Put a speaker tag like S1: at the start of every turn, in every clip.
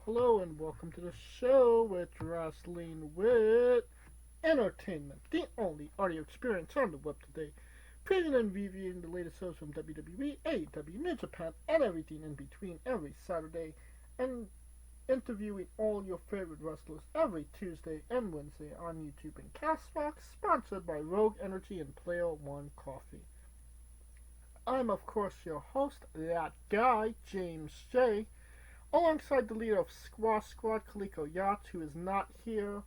S1: hello, and welcome to the show with Wrestling with Entertainment, the only audio experience on the web today. Previewing and reviewing the latest shows from WWE, AEW, New Japan, and everything in between every Saturday, and interviewing all your favorite wrestlers every Tuesday and Wednesday on YouTube and Castbox, sponsored by Rogue Energy and Player One Coffee. I'm, of course, your host, that guy, James J., alongside the leader of Squash Squad, Kaliko Yacht, who is not here,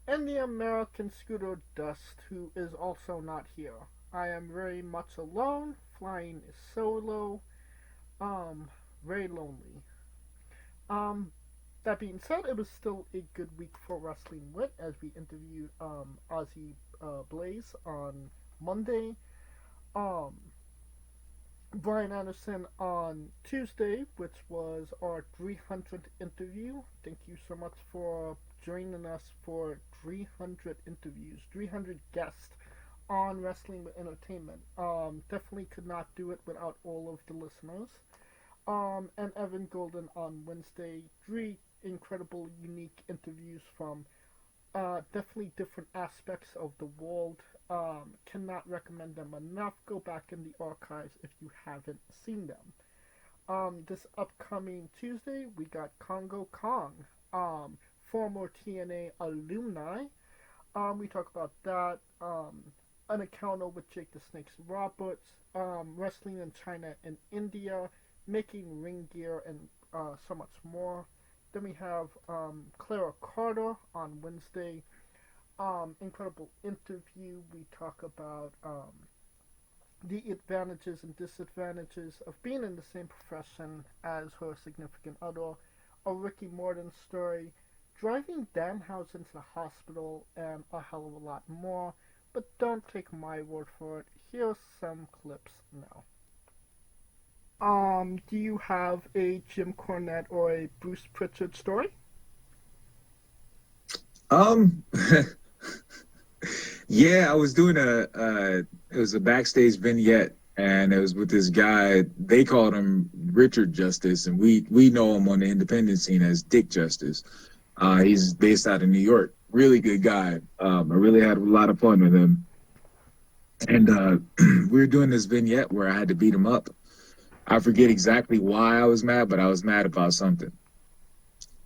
S1: and the American Scooter Dust, who is also not here. I am very much alone, flying solo, very lonely. Um, that being said, it was still a good week for Wrestling Wit as we interviewed Ozzy Blaze on Monday. Um, Brian Anderson on Tuesday, which was our 300th interview. Thank you so much for joining us for 300 interviews, 300 guests on Wrestling with Entertainment. Definitely could not do it without all of the listeners. And Evan Golden on Wednesday. Three incredible, unique interviews from definitely different aspects of the world. Cannot recommend them enough. Go back in the archives if you haven't seen them. This upcoming Tuesday, we got Congo Kong, former TNA alumni. We talk about that. An encounter with Jake the Snakes Roberts, wrestling in China and India, making ring gear, and so much more. Then we have Clara Carter on Wednesday. Incredible interview. We talk about the advantages and disadvantages of being in the same profession as her significant other, a Ricky Morton story, driving Danhausen into the hospital, and a hell of a lot more. But don't take my word for it. Here's some clips now. Do you have a Jim Cornette or a Bruce Pritchard story?
S2: Um, yeah, I was doing it was a backstage vignette, and it was with this guy. They called him Richard Justice, and we know him on the independent scene as Dick Justice. He's based out of New York. Really good guy. I really had a lot of fun with him, and we were doing this vignette where I had to beat him up. I forget exactly why I was mad, but I was mad about something.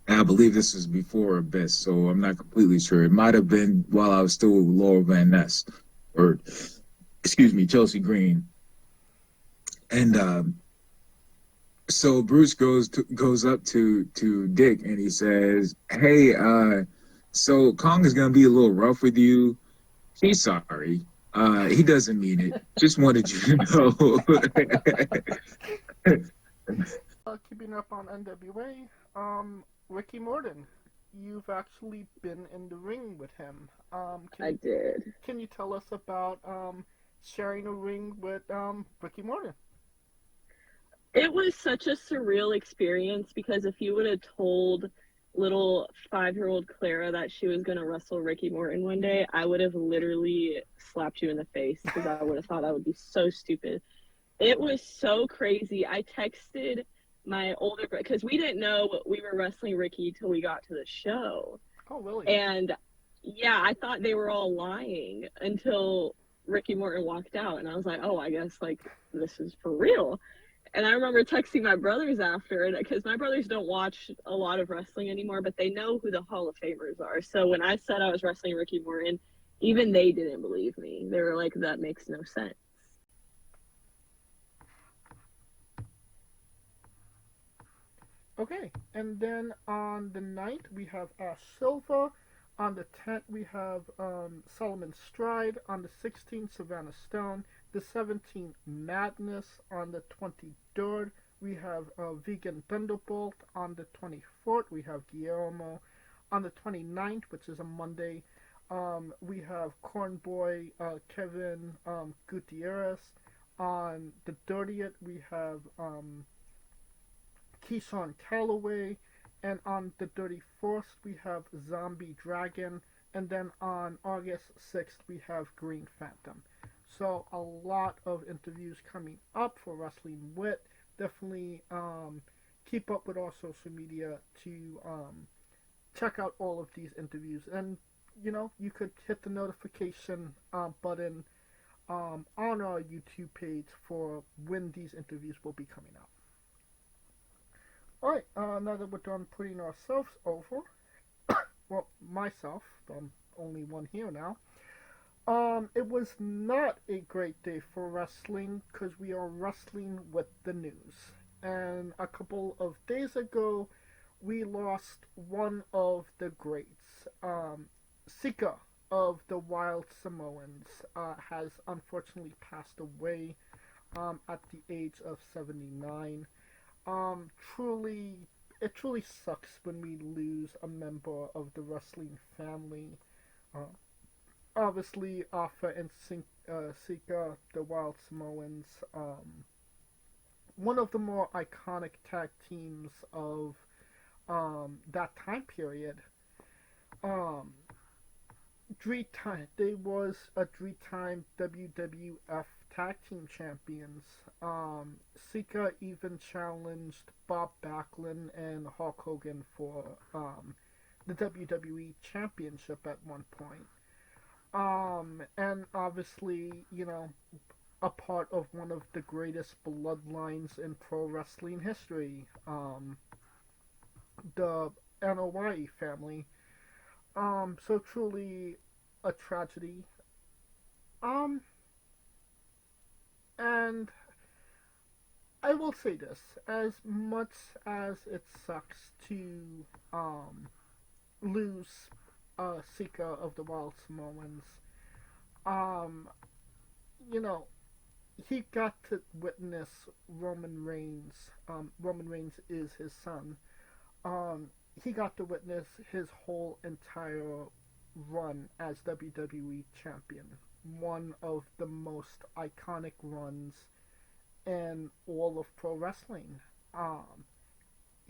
S2: And I believe this was before Abyss, so I'm not completely sure. It might have been while I was still with Laurel Van Ness, or excuse me, Chelsea Green. And so Bruce goes up to Dick and he says, "Hey, so Kong is gonna be a little rough with you. He's sorry. He doesn't mean it. Just wanted you to know."
S1: Keeping up on NWA, Ricky Morton. You've actually been in the ring with him.
S3: I did.
S1: Can you tell us about sharing a ring with Ricky Morton?
S3: It was such a surreal experience because if you would have told little 5-year-old Clara that she was going to wrestle Ricky Morton one day, I would have literally slapped you in the face because I would have thought that would be so stupid. It was so crazy. I texted my older brother because we didn't know we were wrestling Ricky till we got to the show.
S1: Oh, really?
S3: And yeah, I thought they were all lying until Ricky Morton walked out. And I was like, oh, I guess like this is for real. And I remember texting my brothers after it because my brothers don't watch a lot of wrestling anymore, but they know who the Hall of Famers are. So when I said I was wrestling Ricky Morton, even they didn't believe me. They were like, that makes no sense.
S1: Okay, and then on the 9th we have Ash Silva. On the 10th we have Solomon Stride. On the 16th, Savannah Stone. The 17th, Madness. On the 23rd, we have Vegan Thunderbolt. On the 24th, we have Guillermo. On the 29th, which is a Monday, we have Cornboy Kevin Gutierrez. On the 30th, we have Keyshawn Calloway, and on the 31st we have Zombie Dragon, and then on August 6th we have Green Phantom. So a lot of interviews coming up for Wrestling Wit. Definitely keep up with our social media to check out all of these interviews. And you could hit the notification button on our YouTube page for when these interviews will be coming out. Alright, now that we're done putting ourselves over, well, myself, I'm only one here now. It was not a great day for wrestling because we are wrestling with the news. And a couple of days ago, we lost one of the greats. Sika of the Wild Samoans has unfortunately passed away at the age of 79. It truly sucks when we lose a member of the wrestling family. Obviously, Alpha and Sika, the Wild Samoans, one of the more iconic tag teams of that time period. They was a three-time WWF Tag Team Champions. Sika even challenged Bob Backlund and Hulk Hogan for the WWE Championship at one point. And obviously, a part of one of the greatest bloodlines in pro wrestling history, the NOY family. So truly a tragedy. And I will say this, as much as it sucks to, lose, Sika of the Wild Samoans, um, you know, he got to witness Roman Reigns. Roman Reigns is his son. He got to witness his whole entire run as WWE champion. One of the most iconic runs in all of pro wrestling.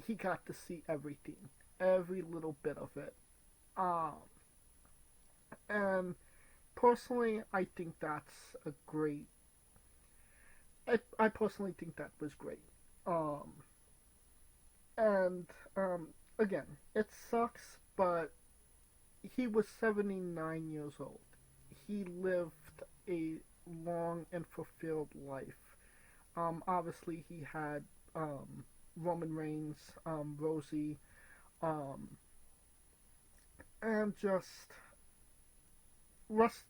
S1: He got to see everything, every little bit of it. And personally, I think that's a great. I personally think that was great. And again, it sucks, but he was 79 years old. He lived a long and fulfilled life. Obviously, he had Roman Reigns, Rosie, and just rest.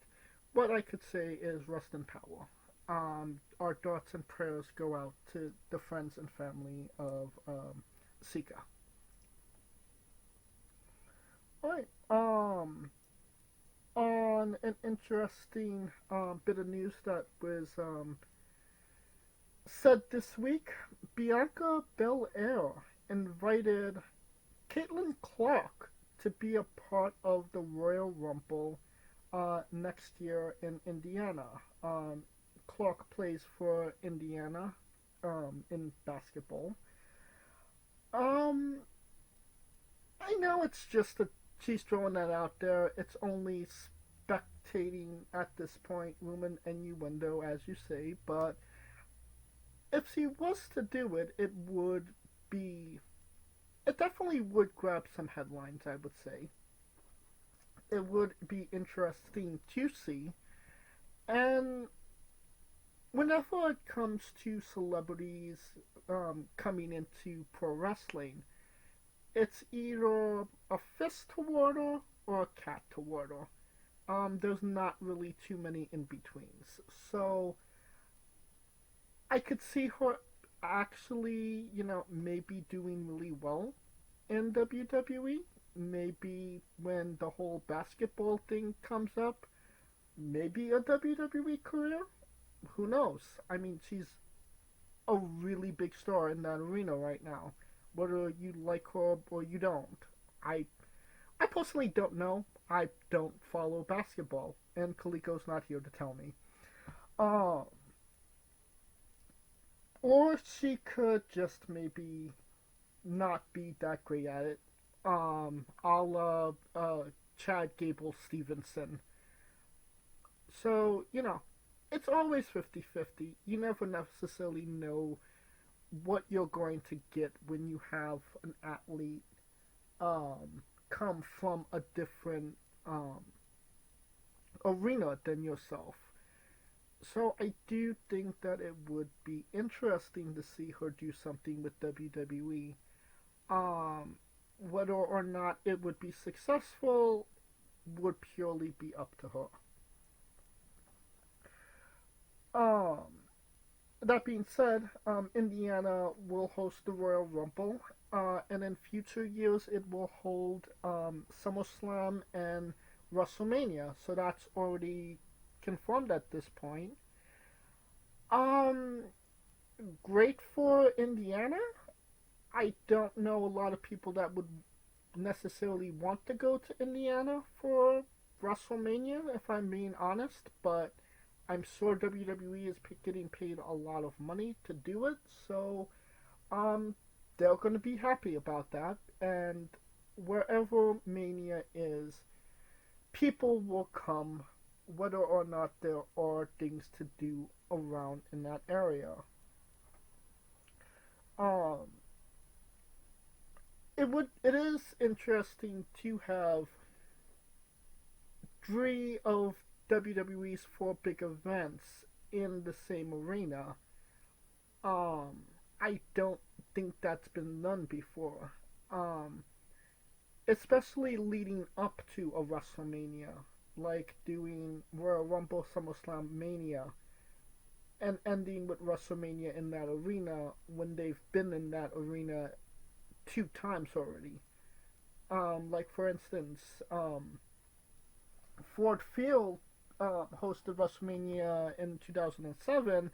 S1: What I could say is rest in power. Our thoughts and prayers go out to the friends and family of Sika. Alright, on an interesting bit of news that was said this week, Bianca Belair invited Caitlin Clark to be a part of the Royal Rumble next year in Indiana. Clark plays for Indiana in basketball. I know it's just she's throwing that out there. It's only spectating at this point, room and innuendo, as you say. But if she was to do it, it definitely would grab some headlines, I would say. It would be interesting to see. And whenever it comes to celebrities coming into pro wrestling, it's either a fist toward her or a cat toward her. There's not really too many in betweens. So I could see her actually, maybe doing really well in WWE. Maybe when the whole basketball thing comes up, maybe a WWE career. Who knows? I mean, she's a really big star in that arena right now. Whether you like her or you don't. I personally don't know. I don't follow basketball, and Kaliko's not here to tell me. Or she could just maybe not be that great at it. A la Chad Gable Stevenson. So, it's always 50-50. You never necessarily know what you're going to get when you have an athlete come from a different arena than yourself. So I do think that it would be interesting to see her do something with WWE. Um, Whether or not it would be successful would purely be up to her. Um, that being said, Indiana will host the Royal Rumble, and in future years it will hold SummerSlam and WrestleMania. So that's already confirmed at this point. Um, Great for Indiana. I don't know a lot of people that would necessarily want to go to Indiana for WrestleMania, if I'm being honest, but I'm sure WWE is getting paid a lot of money to do it, so um, they're going to be happy about that. And wherever Mania is, people will come, whether or not there are things to do around in that area. Um, it is interesting to have three of WWE's four big events in the same arena. Um, I don't think that's been done before. Um, Especially leading up to a WrestleMania, like doing Royal Rumble, SummerSlam, Mania, and ending with WrestleMania in that arena when they've been in that arena two times already. Like for instance, Ford Field hosted WrestleMania in 2007.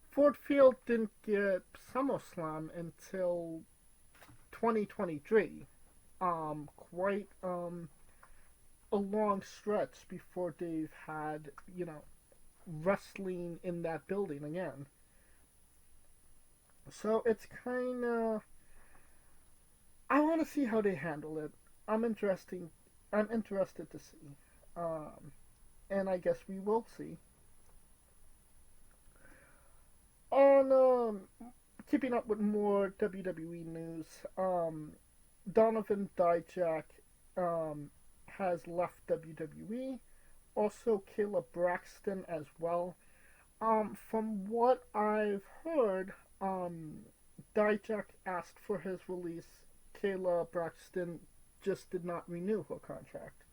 S1: Ford Field didn't get SummerSlam until 2023. Quite a long stretch before they've had, wrestling in that building again. So it's kind of, I want to see how they handle it. I'm interesting. I'm interested to see, and I guess we will see. On keeping up with more WWE news, Donovan Dijak um, has left WWE. Also, Kayla Braxton as well. From what I've heard, Dijak asked for his release. Kayla Braxton just did not renew her contract.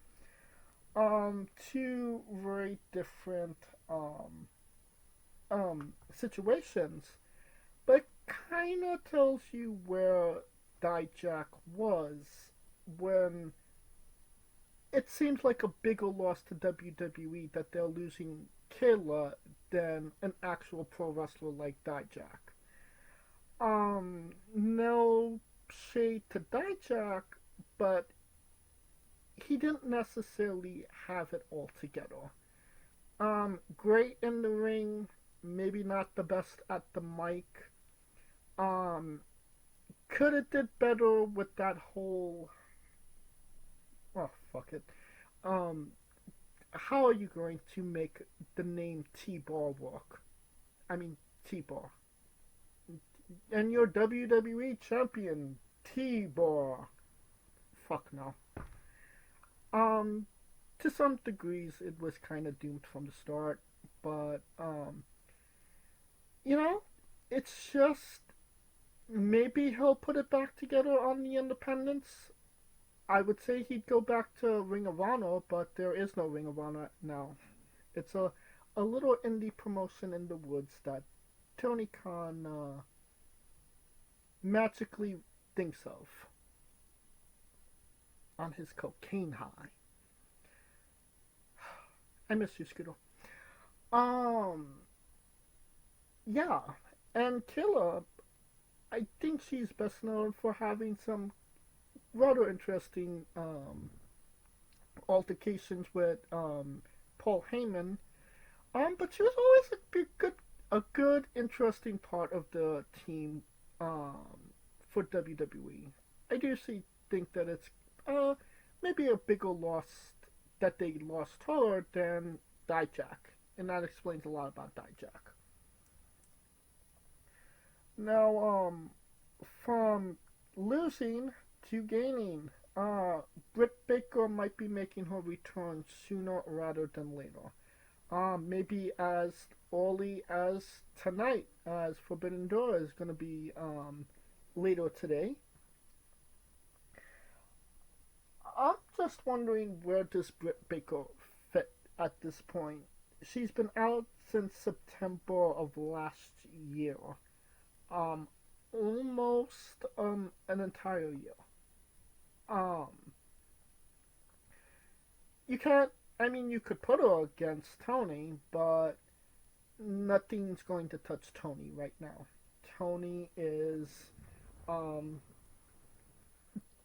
S1: Two very different situations, but kind of tells you where Dijak was when it seems like a bigger loss to WWE that they're losing Kayla than an actual pro wrestler like Dijak. No shade to Dijak, but he didn't necessarily have it all together. Great in the ring, maybe not the best at the mic. Um, could have did better with that whole. Oh fuck it. Um, how are you going to make the name T-Bar work? I mean T-Bar, and you're WWE champion T-Bar. Fuck no. Um, to some degrees, it was kind of doomed from the start, but you know, it's just maybe he'll put it back together on the independents. I would say he'd go back to Ring of Honor, but there is no Ring of Honor now. It's a little indie promotion in the woods that Tony Khan magically thinks of on his cocaine high. I miss you, Scooter. Um, yeah, and Killa, I think she's best known for having some rather interesting altercations with Paul Heyman. But she was always a good, interesting part of the team for WWE. I do think that it's maybe a bigger loss that they lost her than Dijak, and that explains a lot about Dijak. Now, from losing to gaining, Brit Baker might be making her return sooner rather than later. Maybe as early as tonight, as Forbidden Door is going to be later today. I'm just wondering, where does Brit Baker fit at this point? She's been out since September of last year. Um, Almost an entire year. Um, you can't. I mean, you could put her against Tony, but nothing's going to touch Tony right now. Tony is um,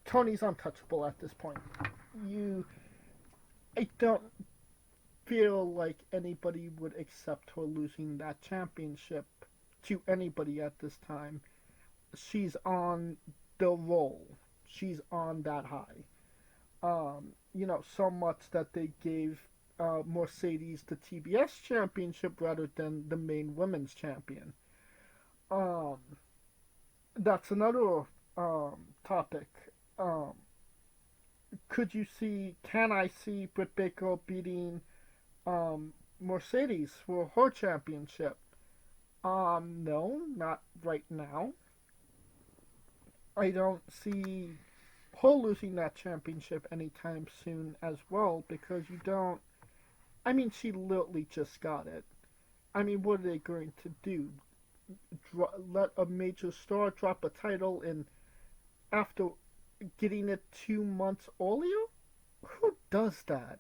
S1: Tony's untouchable at this point. You, I don't feel like anybody would accept her losing that championship to anybody at this time. She's on the roll. She's on that high. So much that they gave Mercedes the TBS championship rather than the main women's champion. Um, that's another topic. Um, can I see Britt Baker beating Mercedes for her championship? No, not right now. I don't see her losing that championship anytime soon as well, because you don't. I mean, she literally just got it. I mean, what are they going to do? Let a major star drop a title and after getting it 2 months earlier? Who does that?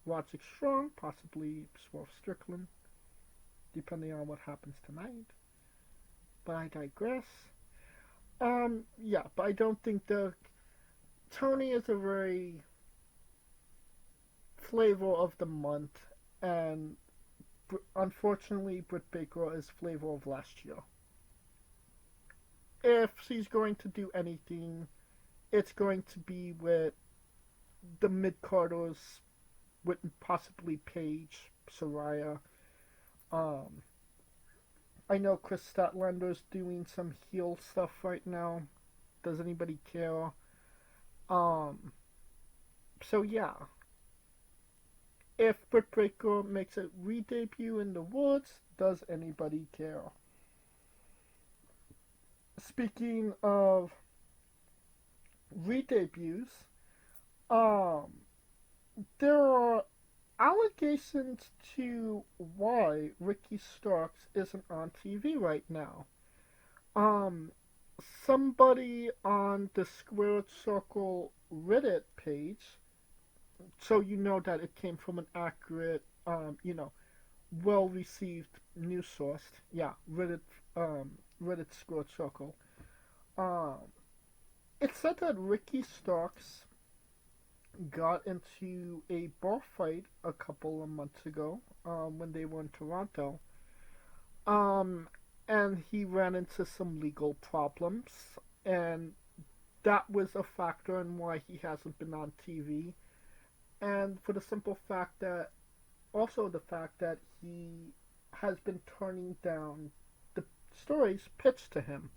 S1: Roderick Strong, possibly Swerve Strickland, depending on what happens tonight. But I digress. Yeah, but I don't think Tony is a very flavor of the month, and unfortunately, Britt Baker is flavor of last year. If she's going to do anything, it's going to be with the mid-carders, with possibly Paige, Soraya. Um, I know Chris Statlander's doing some heel stuff right now. Does anybody care? Um, so yeah. If Britt Baker makes a re-debut in the woods, does anybody care? Speaking of re-debuts, um, there are allegations to why Ricky Starks isn't on TV right now. Um, Somebody on the Squared Circle Reddit page, so you know that it came from an accurate, well received news source. Yeah, Reddit Squared Circle. Um, it said that Ricky Starks got into a bar fight a couple of months ago, when they were in Toronto. Um, and he ran into some legal problems, and that was a factor in why he hasn't been on TV. And for the simple fact that, also the fact that he has been turning down the stories pitched to him.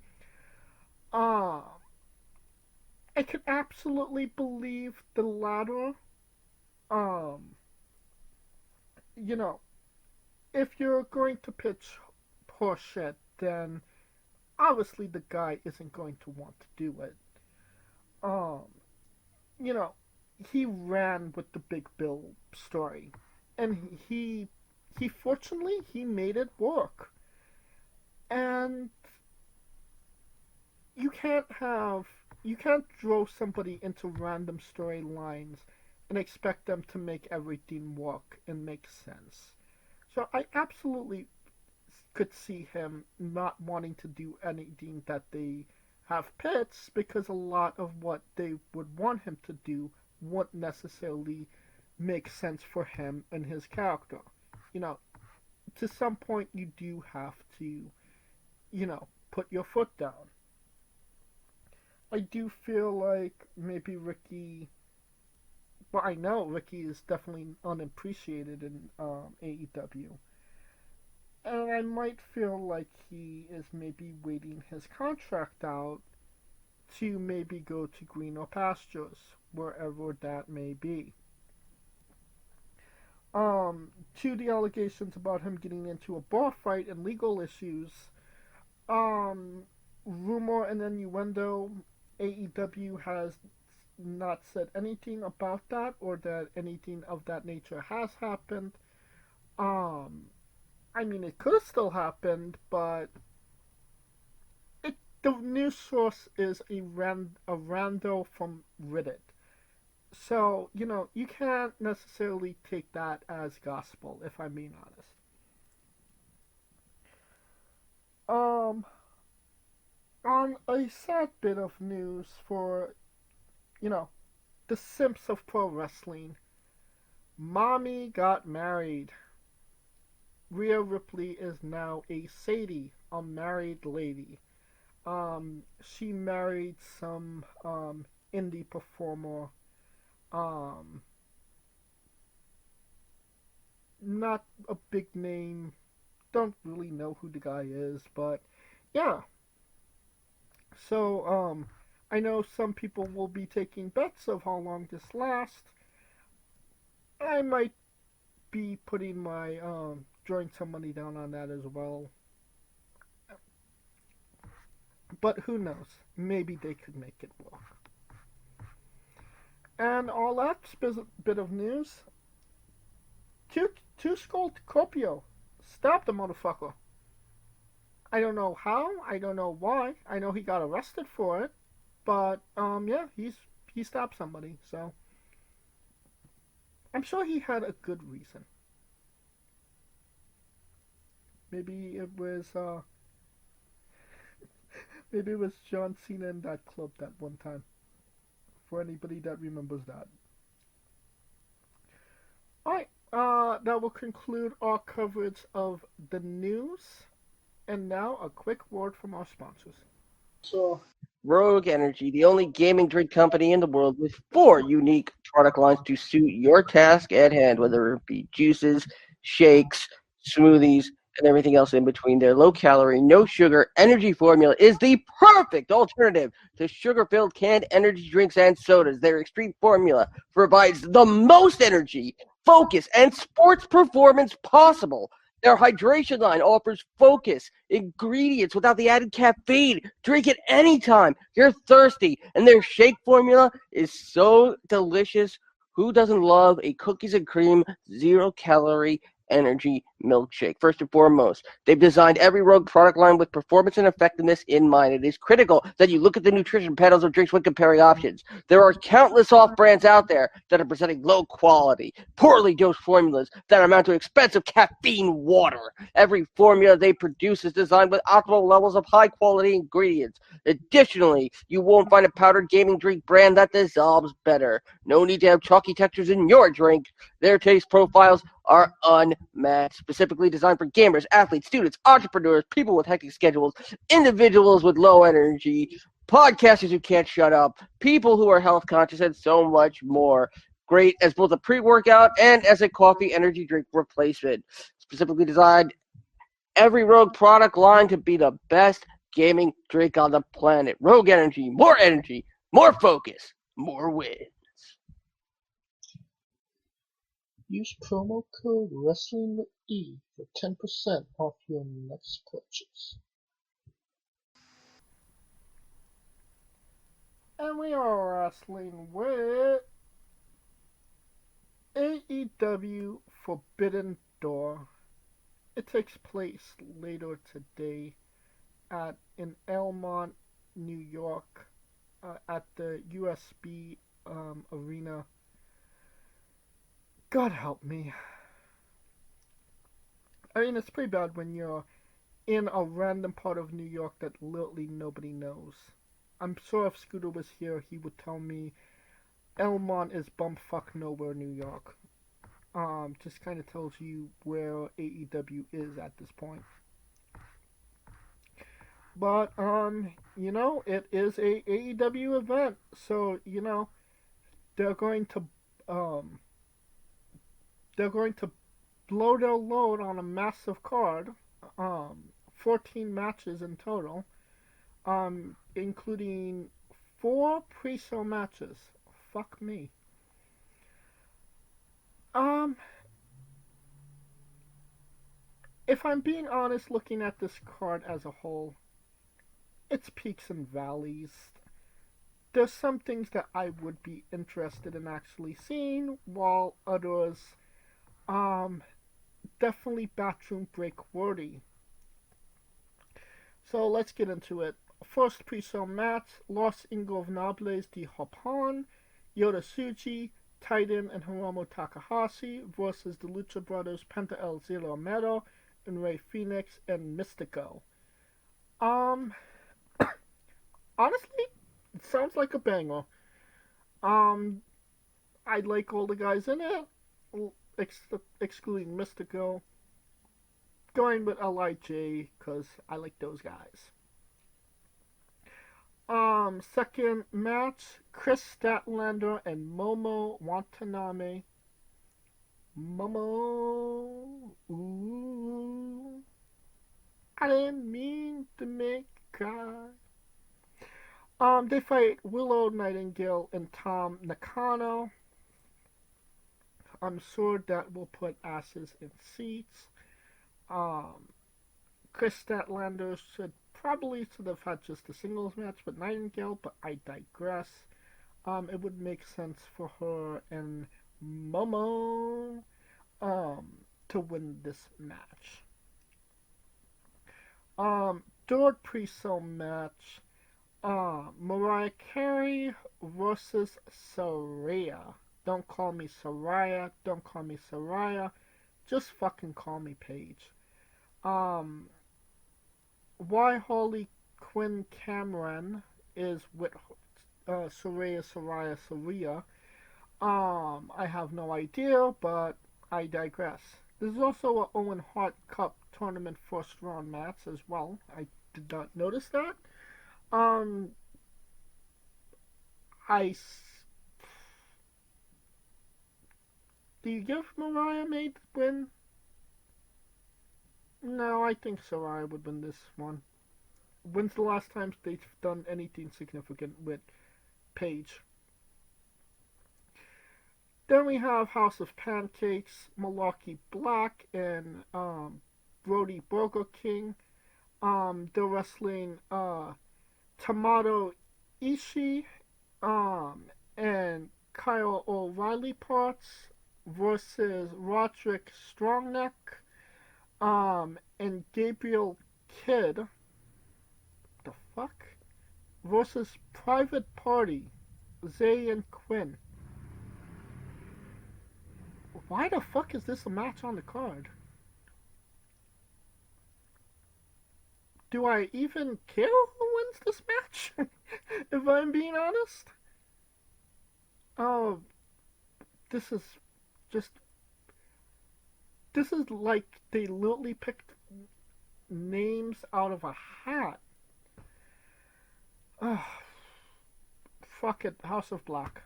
S1: Uh, I could absolutely believe the latter. Um, you know, if you're going to pitch horseshit, then obviously the guy isn't going to want to do it. Um, you know, he ran with the Big Bill story, and he fortunately he made it work. And you can't have you can't throw somebody into random storylines and expect them to make everything work and make sense. So I absolutely could see him not wanting to do anything that they have pits, because a lot of what they would want him to do wouldn't necessarily make sense for him and his character. You know, to some point you do have to, put your foot down. I do feel like maybe Ricky. Well, I know Ricky is definitely unappreciated in AEW. And I might feel like he is maybe waiting his contract out to maybe go to greener pastures, wherever that may be. To the allegations about him getting into a bar fight and legal issues, um, rumor and innuendo, AEW has not said anything about that or that anything of that nature has happened. Um, I mean, it could have still happened, but the news source is a rando from Reddit. So, you can't necessarily take that as gospel, if I'm being honest. Um, on a sad bit of news for, you know, the simps of pro wrestling, Mommy got married. Rhea Ripley is now a Sadie, a married lady. She married some, indie performer. Um, Not a big name. Don't really know who the guy is, but yeah. So, I know some people will be taking bets of how long this lasts. I might be putting my, throwing some money down on that as well. But who knows? Maybe they could make it work. And all that bit of news. Two Skull Scorpio. Stop the motherfucker. I don't know how. I don't know why. I know he got arrested for it, but yeah, he stopped somebody. So I'm sure he had a good reason. Maybe it was maybe it was John Cena in that club that one time. For anybody that remembers that. All right. That will conclude our coverage of the news. And now a quick word from our sponsors. So,
S4: Rogue Energy, the only gaming drink company in the world with 4 unique product lines to suit your task at hand, whether it be juices, shakes, smoothies, and everything else in between. Their low calorie, no sugar energy formula is the perfect alternative to sugar filled canned energy drinks and sodas. Their extreme formula provides the most energy, focus, and sports performance possible. Their hydration line offers focus, ingredients without the added caffeine. Drink it anytime you're thirsty. And their shake formula is so delicious. Who doesn't love a cookies and cream, 0-calorie energy milkshake? First and foremost, they've designed every Rogue product line with performance and effectiveness in mind. It is critical that you look at the nutrition panels of drinks when comparing options. There are countless off brands out there that are presenting low quality, poorly dosed formulas that amount to expensive caffeine water. Every formula they produce is designed with optimal levels of high quality ingredients. Additionally, you won't find a powdered gaming drink brand that dissolves better. No need to have chalky textures in your drink. Their taste profiles are unmatched, specifically designed for gamers, athletes, students, entrepreneurs, people with hectic schedules, individuals with low energy, podcasters who can't shut up, people who are health conscious, and so much more. Great as both a pre-workout and as a coffee energy drink replacement. Specifically designed every Rogue product line to be the best gaming drink on the planet. Rogue Energy, more focus, more win.
S1: use promo code WRESTLINGWITHE for 10% off your next purchase. And we are wrestling with AEW Forbidden Door. It takes place later today in Elmont, New York, at the USB Arena. God help me. I mean, it's pretty bad when you're in a random part of New York that literally nobody knows. I'm sure if Scooter was here, he would tell me Elmont is bumfuck nowhere, New York. Just kind of tells you where AEW is at this point. But it is a AEW event, so they're going to they're going to blow their load on a massive card. um, 14 matches in total, including 4 pre-show matches. Fuck me. Um, if I'm being honest, looking at this card as a whole, it's peaks and valleys. There's some things that I would be interested in actually seeing, while others, um, definitely bathroom break worthy. So let's get into it. First pre-show match: Los Ingobernables de Japón, Yota Tsuji, Titan, and Hiromu Takahashi versus the Lucha Brothers Penta El Zero Miedo and Rey Fenix and Mystico. Um, honestly, it sounds like a banger. Um, I like all the guys in it, excluding Mystico. Going with LIJ because I like those guys. Second match: Chris Statlander and Momo Watanabe. Momo, ooh, I didn't mean to make you cry. They fight Willow Nightingale and Tom Nakano. I'm sure that will put asses in seats. Um, Chris Statlander should have had just a singles match with Nightingale, but I digress. It would make sense for her and Momo to win this match. Third pre-show match, Mariah Carey versus Saraya. Don't call me Saraya. Don't call me Saraya. Just fucking call me Paige. Why Harley Quinn Cameron is with Saraya. I have no idea, but I digress. There's also a Owen Hart Cup tournament first round match as well. I did not notice that. Um, I. Do you give Mariah May the win? No, I think Saraya would win this one. When's the last time they've done anything significant with Paige? Then we have House of Pancakes, Milwaukee Black, and Brody Burger King. They're wrestling Tomato Ishii and Kyle O'Reilly Parts versus Roderick Strongneck and Gabriel Kidd. What the fuck? Versus Private Party, Zay and Quinn. Why the fuck is this a match on the card? Do I even care who wins this match? If I'm being honest? Oh, this is just. This is like they literally picked names out of a hat. Oh, fuck it, House of Black.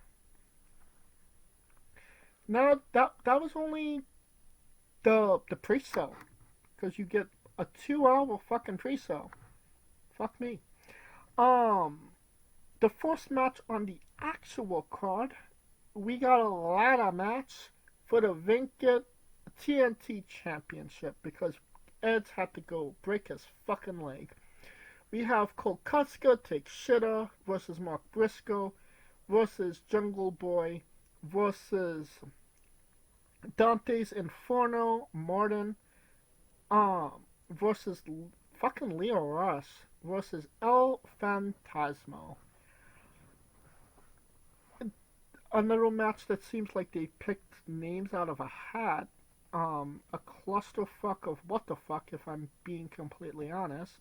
S1: Now that was only the pre-show, because you get a 2-hour fucking pre-show. Fuck me. The first match on the actual card, we got a ladder match for the Vinkit TNT Championship because Edge had to go break his fucking leg. We have Kolkuska take Shitter versus Mark Briscoe versus Jungle Boy versus Dante's Inferno Martin versus fucking Leo Rush versus El Fantasmo. Another match that seems like they picked names out of a hat. A clusterfuck of what the fuck, if I'm being completely honest.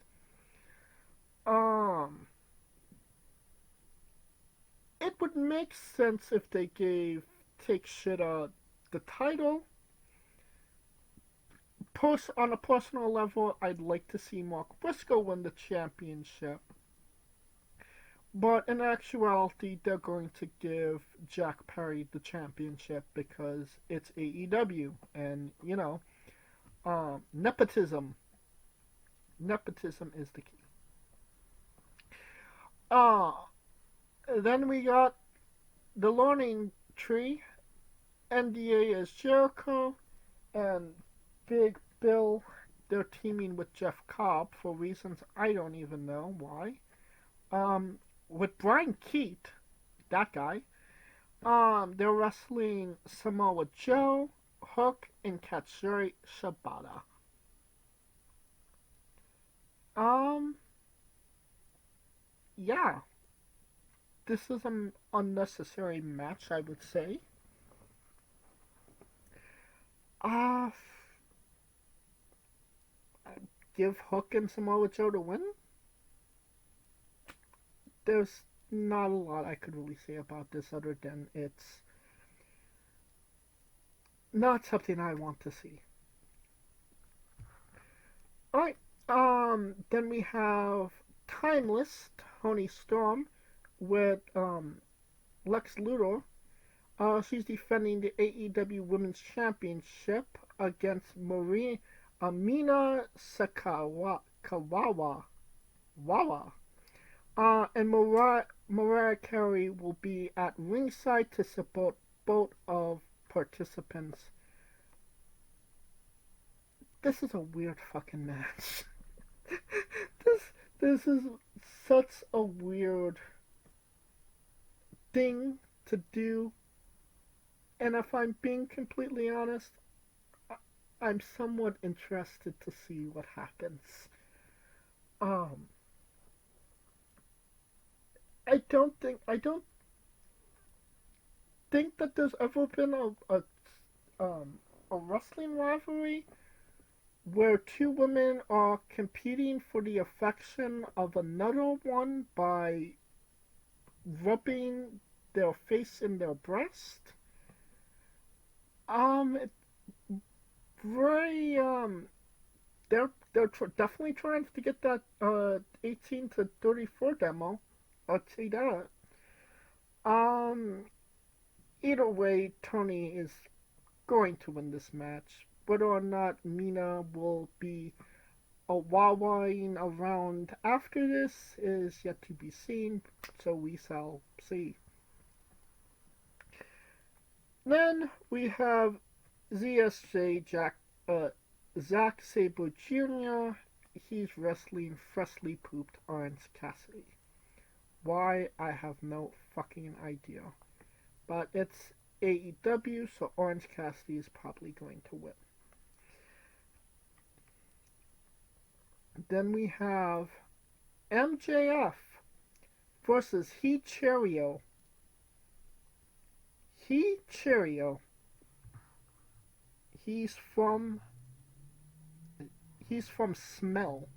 S1: It would make sense if they gave Take Shitter the title. On a personal level, I'd like to see Mark Briscoe win the championship. But in actuality, they're going to give Jack Perry the championship because it's AEW. And, nepotism. Nepotism is the key. Uh, then we got the Learning Tree. NDA is Jericho and Big Bill. They're teaming with Jeff Cobb for reasons I don't even know why. With Brian Keat, that guy. They're wrestling Samoa Joe, Hook, and Katsuri Shibata. Yeah. This is an unnecessary match, I would say. Uh, give Hook and Samoa Joe to win? There's not a lot I could really say about this other than it's not something I want to see. Alright, then we have Timeless Toni Storm with Lex Luthor. She's defending the AEW Women's Championship against Amina Sakawa. And Mariah Carey will be at ringside to support both of participants. This is a weird fucking match. this is such a weird thing to do. And if I'm being completely honest, I'm somewhat interested to see what happens. I don't think that there's ever been a wrestling rivalry where two women are competing for the affection of another one by rubbing their face in their breast. Very they're definitely trying to get that 18 to 34 demo. I'll say that. Either way, Tony is going to win this match. Whether or not Mina will be wowing around after this is yet to be seen, so we shall see. Then we have ZSJ Zack Sabre Jr. He's wrestling freshly pooped Orange Cassidy. Why, I have no fucking idea. But it's AEW, so Orange Cassidy is probably going to win. Then we have MJF versus Heath Cheerio. Heath Cheerio. He's from Smell.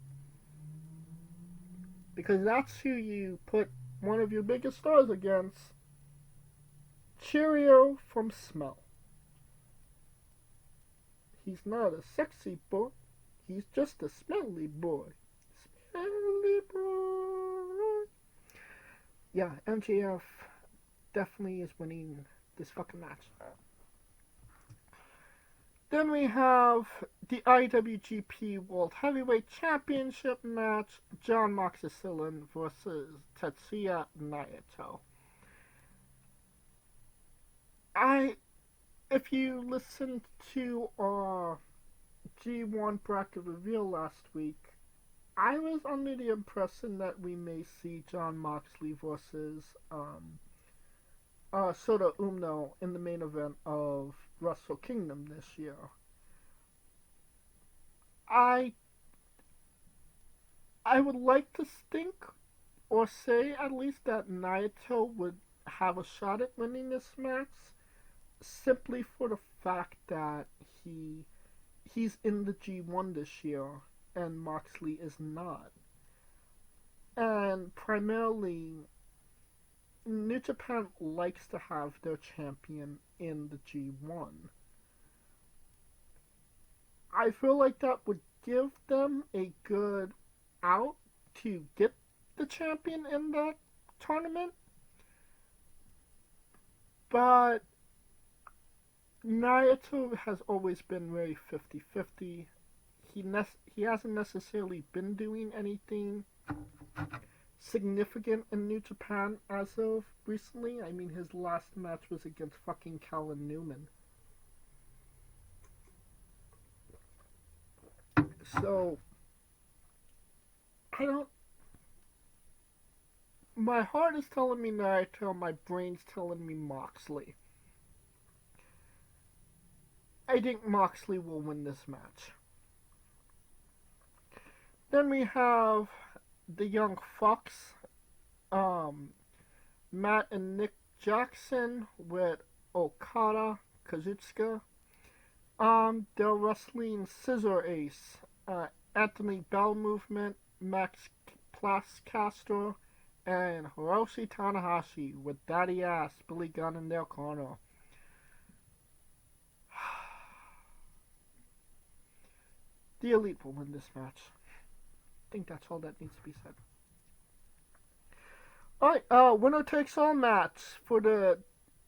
S1: Because that's who you put one of your biggest stars against. Cheerio from Smell. He's not a sexy boy. He's just a smelly boy. Smelly boy. Yeah, MJF definitely is winning this fucking match. Then we have the IWGP World Heavyweight Championship match, John Moxley versus Tetsuya Naito. If you listened to our G1 bracket reveal last week, I was under the impression that we may see John Moxley versus Shota Umino in the main event of Wrestle Kingdom this year. I would like to think or say at least that Naito would have a shot at winning this match simply for the fact that he's in the G1 this year and Moxley is not. And primarily New Japan likes to have their champion in the G1. I feel like that would give them a good out to get the champion in that tournament. But Naito has always been very 50-50. he hasn't necessarily been doing anything significant in New Japan as of recently. I mean, his last match was against fucking Callan Newman. So, I don't. My heart is telling me Naito, my brain's telling me Moxley. I think Moxley will win this match. Then we have the Young Bucks, Matt and Nick Jackson with Okada, Kazuchika. They're wrestling Scissor Ace, Anthony Bell Movement, Max Plascaster, and Hiroshi Tanahashi with Daddy Ass Billy Gunn in their corner. The Elite will win this match. I think that's all that needs to be said. Alright, winner takes all match for the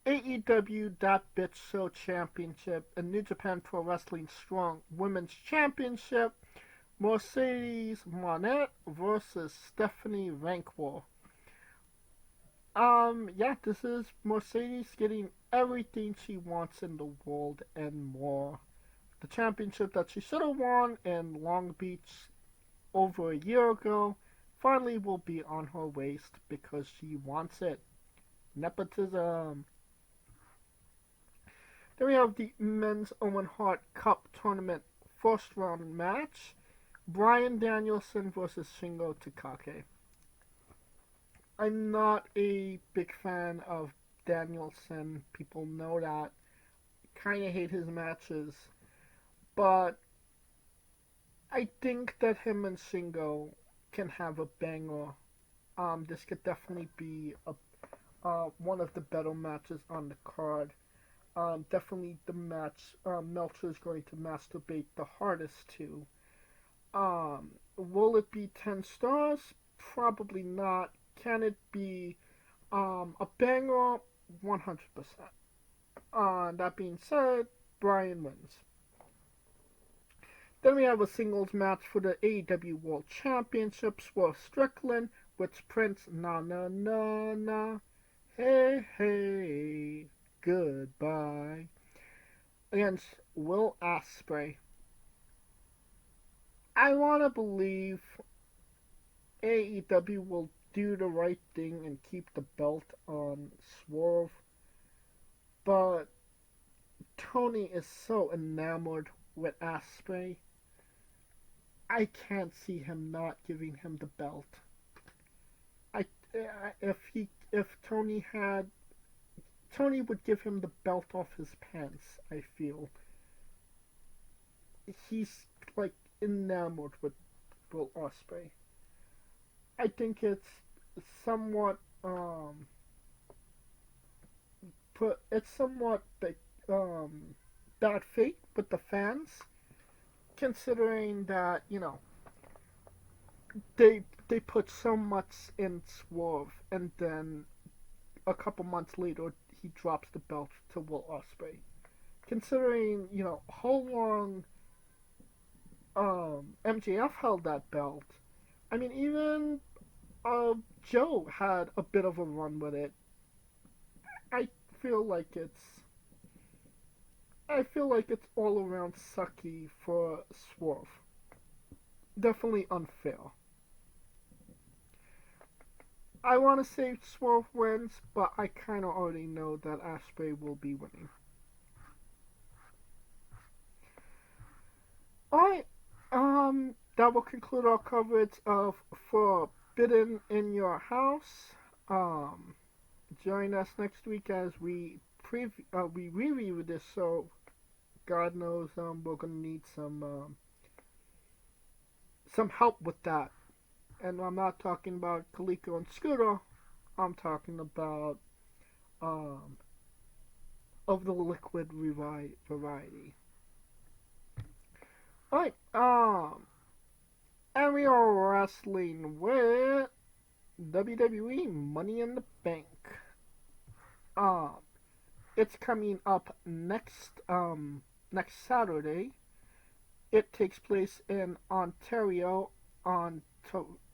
S1: AEW That Bitch Show Championship and New Japan Pro Wrestling Strong Women's Championship. Mercedes Monet versus Stephanie Vankwell. Yeah, this is Mercedes getting everything she wants in the world and more. The championship that she should have won in Long Beach over a year ago finally will be on her waist because she wants it. Nepotism. Then we have the Men's Owen Hart Cup Tournament first round match. Bryan Danielson versus Shingo Takagi. I'm not a big fan of Danielson. People know that. Kind of hate his matches. But I think that him and Shingo can have a banger. This could definitely be one of the better matches on the card. Definitely the match Meltzer is going to masturbate the hardest to. Will it be 10 stars? Probably not. Can it be a banger? 100%. That being said, Bryan wins. Then we have a singles match for the AEW World Championship. Swerve Strickland with Prince Na, hey hey, goodbye, against Will Ospreay. I want to believe AEW will do the right thing and keep the belt on Swerve, but Tony is so enamored with Ospreay. I can't see him not giving him the belt. If Tony would give him the belt off his pants. I feel he's like enamored with Will Ospreay. I think it's somewhat bad fate with the fans, considering that they put so much in Swerve, and then a couple months later he drops the belt to Will Ospreay. Considering how long MJF held that belt, I mean even Joe had a bit of a run with it. I feel like it's all around sucky for Swerve. Definitely unfair. I want to say Swerve wins, but I kind of already know that Ospreay will be winning. Alright, that will conclude our coverage of Forbidden in Your House. Join us next week as we review this show. God knows we're gonna need some help with that. And I'm not talking about Kaliko and Scooter. I'm talking about of the liquid variety. Alright, and we are wrestling with WWE Money in the Bank. It's coming up next Saturday. It takes place in Ontario, on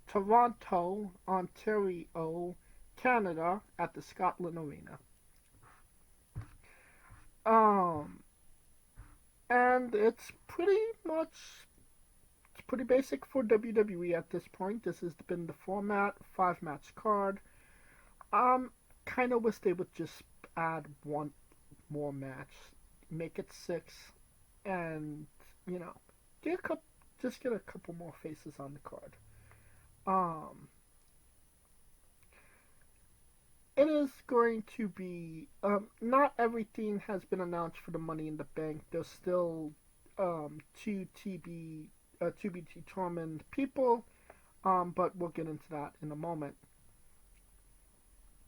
S1: Toronto, Ontario, Canada, at the Scotland Arena. Um, and it's pretty basic for WWE at this point. This has been the format, 5 match card. Um, kind of wish they would just add one more match, make it 6, and you know, get a couple, just get a couple more faces on the card. Um, it is going to be not everything has been announced for the Money in the Bank. There's still two to be determined people, but we'll get into that in a moment.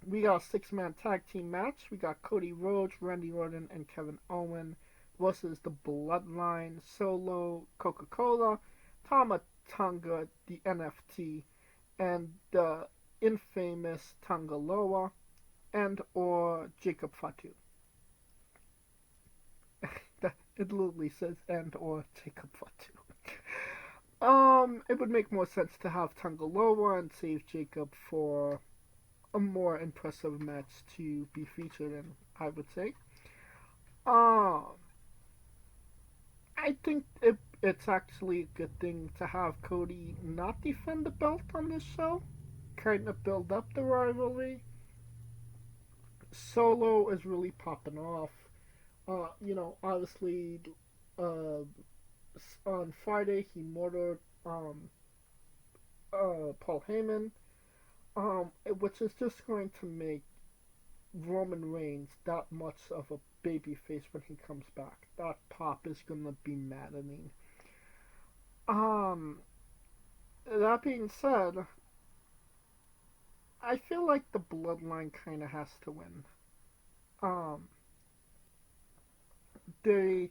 S1: We got a 6-man tag team match. We got Cody Rhodes, Randy Orton, and Kevin Owens versus the Bloodline, Solo, Coca-Cola, Tama Tonga, the NFT, and the infamous Tangaloa, and or Jacob Fatu. It literally says and or Jacob Fatu. It would make more sense to have Tangaloa and save Jacob for a more impressive match to be featured in, I would say. I think it's actually a good thing to have Cody not defend the belt on this show. Kind of build up the rivalry. Solo is really popping off. Obviously, uh, on Friday he murdered Paul Heyman, which is just going to make Roman Reigns that much of a babyface when he comes back. That pop is gonna be maddening. Um, that being said, I feel like the Bloodline kind of has to win. Um, they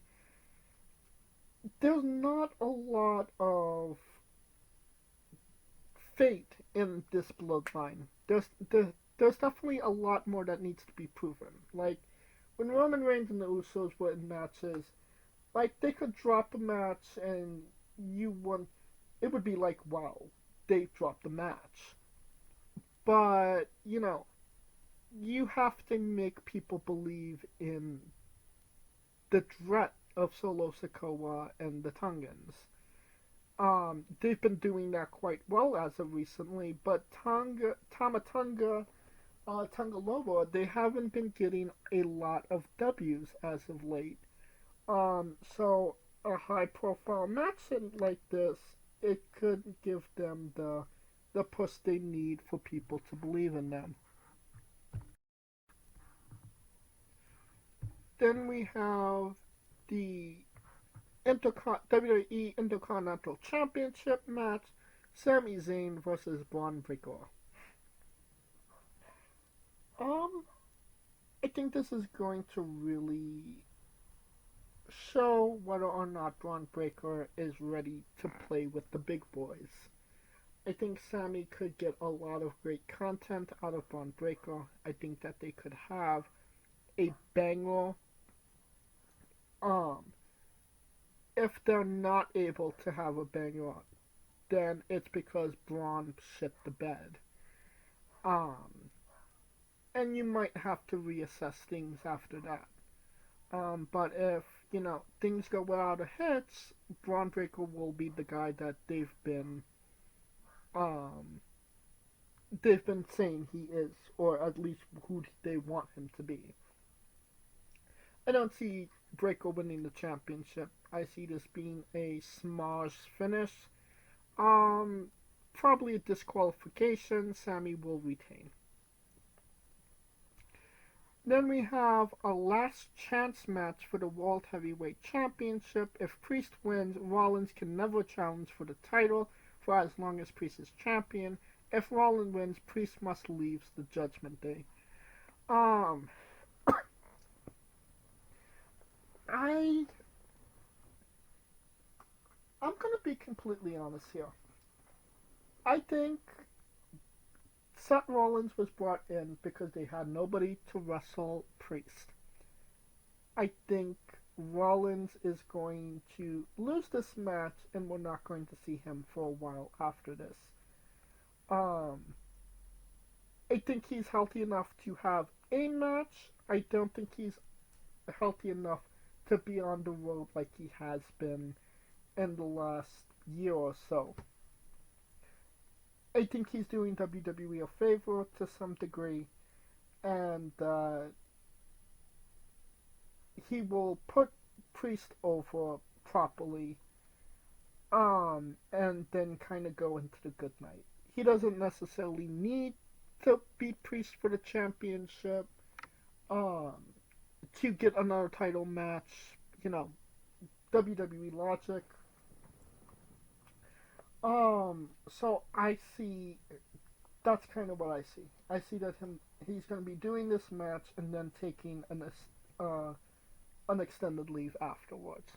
S1: there's not a lot of fate in this Bloodline. There's definitely a lot more that needs to be proven. Like when Roman Reigns and the Usos were in matches, like they could drop a match and you wouldn't. It would be like, wow, they dropped the match. But you have to make people believe in the threat of Solo Sikoa and the Tongans. They've been doing that quite well as of recently, but Tamatonga, Tangaloa, they haven't been getting a lot of W's as of late. So a high-profile match like this, it could give them the push they need for people to believe in them. Then we have the WWE Intercontinental Championship match, Sami Zayn versus Braun Breaker. I think this is going to really show whether or not Braun Breaker is ready to play with the big boys. I think Sami could get a lot of great content out of Braun Breaker. I think that they could have a banger. If they're not able to have a banger, then it's because Braun shit the bed. And you might have to reassess things after that. But if things go without a hitch, Braun Breaker will be the guy that they've been saying he is, or at least who they want him to be. I don't see Breaker winning the championship. I see this being a smash finish. Probably a disqualification. Sami will retain. Then we have a last chance match for the World Heavyweight Championship. If Priest wins, Rollins can never challenge for the title for as long as Priest is champion. If Rollins wins, Priest must leave the Judgment Day. I'm gonna be completely honest here. I think Seth Rollins was brought in because they had nobody to wrestle Priest. I think Rollins is going to lose this match, and we're not going to see him for a while after this. Um, I think he's healthy enough to have a match. I don't think he's healthy enough to be on the road like he has been in the last year or so. I think he's doing WWE a favor to some degree, and he will put Priest over properly, and then kind of go into the good night. He doesn't necessarily need to beat Priest for the championship, um, to get another title match. You know, WWE logic. So I see. That's kind of what I see. I see that he's going to be doing this match and then taking uh, an extended leave afterwards.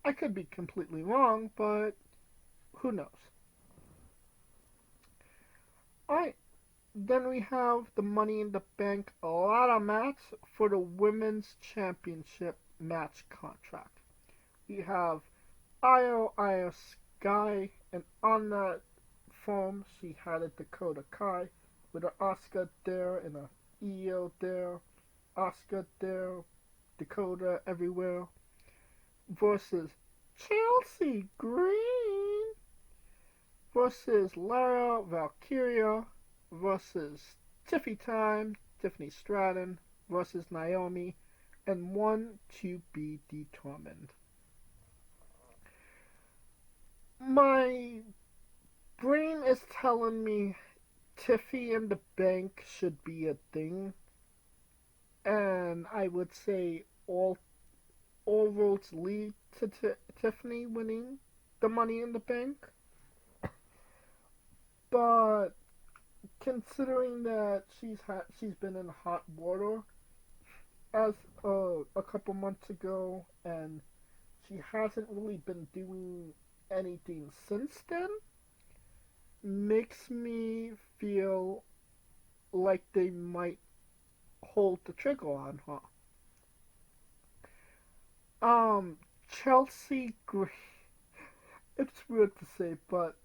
S1: I could be completely wrong, but who knows? Alright, then we have the Money in the Bank ladder match for the Women's Championship match contract. We have Io Sky, and on that form she had a Dakota Kai with an Asuka there and a Io there, Asuka there, Dakota everywhere, versus Chelsea Green versus Lara Valkyria versus Tiffany Stratton versus Naomi, and one to be determined. My brain is telling me Tiffy and the Bank should be a thing, and I would say all roads lead to Tiffany winning the Money in the Bank. But considering that she's been in hot water as a couple months ago, and she hasn't really been doing anything since then, makes me feel like they might hold the trigger on her. Chelsea Green. It's weird to say, but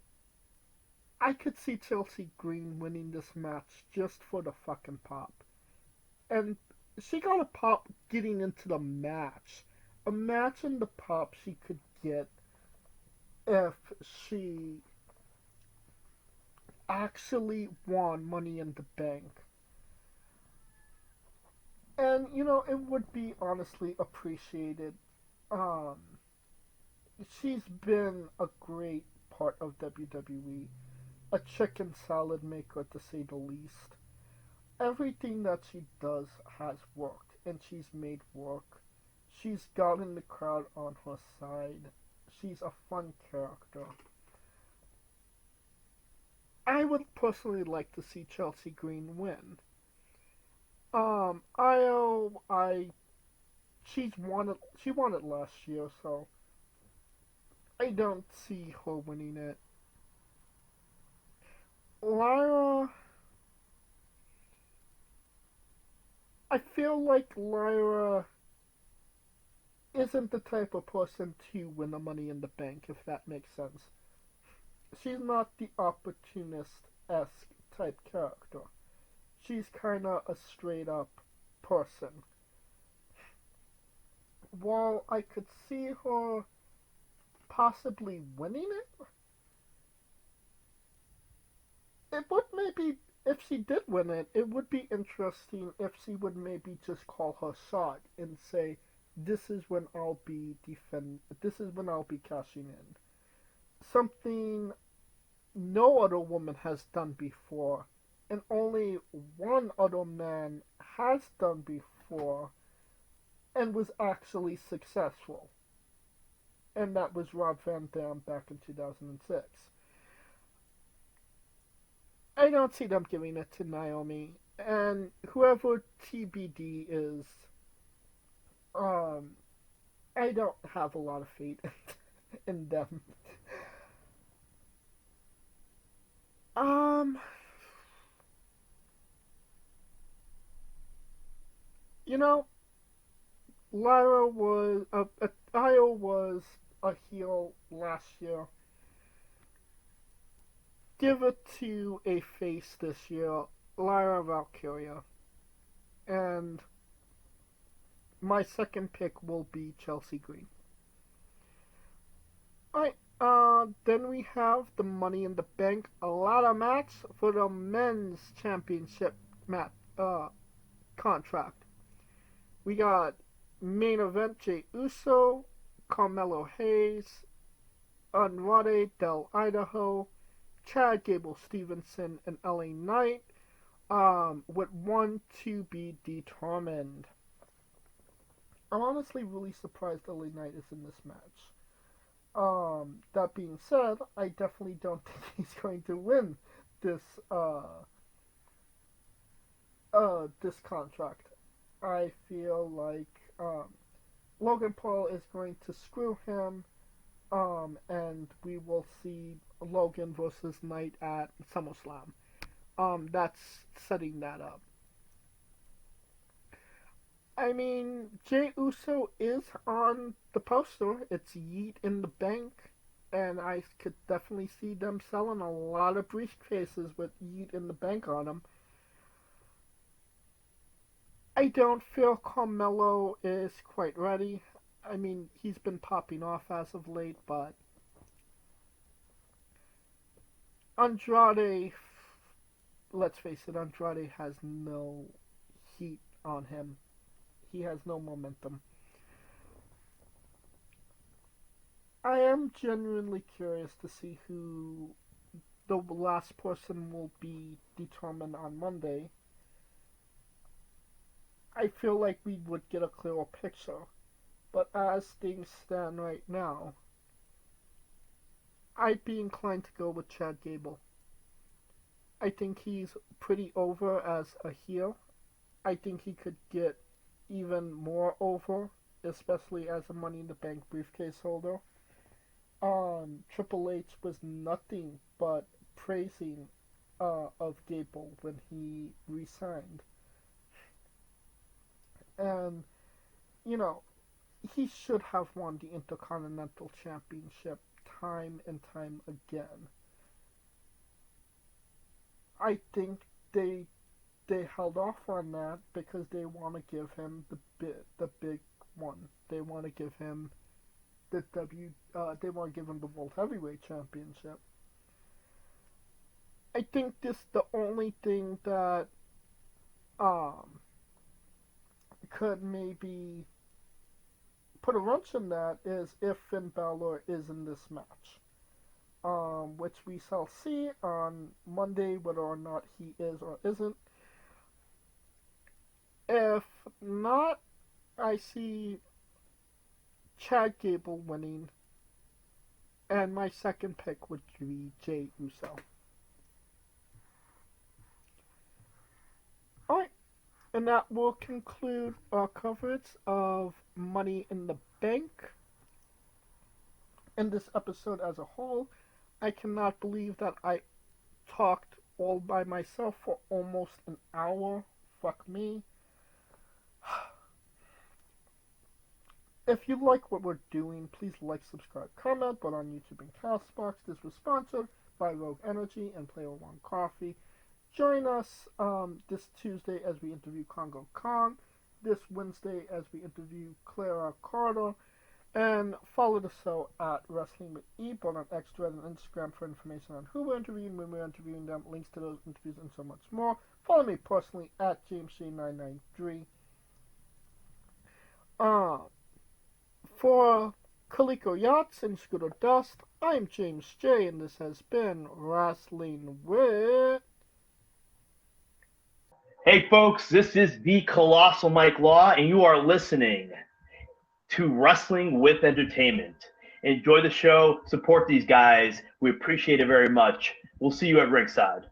S1: I could see Chelsea Green winning this match just for the fucking pop. And she got a pop getting into the match. Imagine the pop she could get if she actually won Money in the Bank. And, you know, it would be honestly appreciated. Um, she's been a great part of WWE. A chicken salad maker, to say the least. Everything that she does has worked, and she's made work. She's gotten the crowd on her side. She's a fun character. I would personally like to see Chelsea Green win. She won it last year, so I don't see her winning it. Lyra, I feel like Lyra isn't the type of person to win the Money in the Bank, if that makes sense. She's not the opportunist-esque type character. She's kinda a straight-up person. While I could see her possibly winning it, it would maybe, if she did win it, it would be interesting if she would maybe just call her shot and say, this is when I'll be cashing in. Something no other woman has done before, and only one other man has done before, and was actually successful. And that was Rob Van Dam back in 2006. I don't see them giving it to Naomi, and whoever TBD is, I don't have a lot of faith in them. You know, Lyra was Io was a heel last year. Give it to a face this year, Lyra Valkyria. And my second pick will be Chelsea Green. Alright, then we have the Money in the Bank ladder match for the men's championship contract. We got main event Jey Uso, Carmelo Hayes, Andrade Del Idaho, Chad Gable Stevenson, and LA Knight, with one to be determined. I'm honestly really surprised LA Knight is in this match. That being said, I definitely don't think he's going to win this this contract. I feel like Logan Paul is going to screw him, and we will see Logan versus Knight at SummerSlam. That's setting that up. I mean, Jey Uso is on the poster. It's Yeet in the Bank, and I could definitely see them selling a lot of briefcases with Yeet in the Bank on them. I don't feel Carmelo is quite ready. I mean, he's been popping off as of late, but Andrade, let's face it, Andrade has no heat on him. He has no momentum. I am genuinely curious to see who the last person will be determined on Monday. I feel like we would get a clearer picture, but as things stand right now, I'd be inclined to go with Chad Gable. I think he's pretty over as a heel. I think he could get even more over, especially as a Money in the Bank briefcase holder. Triple H was nothing but praising of Gable when he resigned. And, you know, he should have won the Intercontinental Championship time and time again. I think they held off on that because they want to give him the big one. They want to give him the they want to give him the World Heavyweight Championship. I think the only thing that could maybe put a wrench in that is if Finn Balor is in this match, which we shall see on Monday whether or not he is or isn't. If not, I see Chad Gable winning, and my second pick would be Jey Uso. Alright, and that will conclude our coverage of Money in the Bank in this episode as a whole. I cannot believe that I talked all by myself for almost an hour. Fuck me. If you like what we're doing, please like, subscribe, comment, but on YouTube and Castbox. This was sponsored by Rogue Energy and Player One Coffee. Join us this Tuesday as we interview Congo Kong, this Wednesday as we interview Clara Carter, and follow the show at Wrestling with E, both on X, Thread, and Instagram for information on who we're interviewing, when we're interviewing them, links to those interviews, and so much more. Follow me personally at JamesJ993. For Kaliko Yachts and Scooter Dust, I'm James J, and this has been Wrestling with...
S5: Hey folks, this is the Colossal Mike Law, and you are listening to Wrestling with Entertainment. Enjoy the show, support these guys. We appreciate it very much. We'll see you at ringside.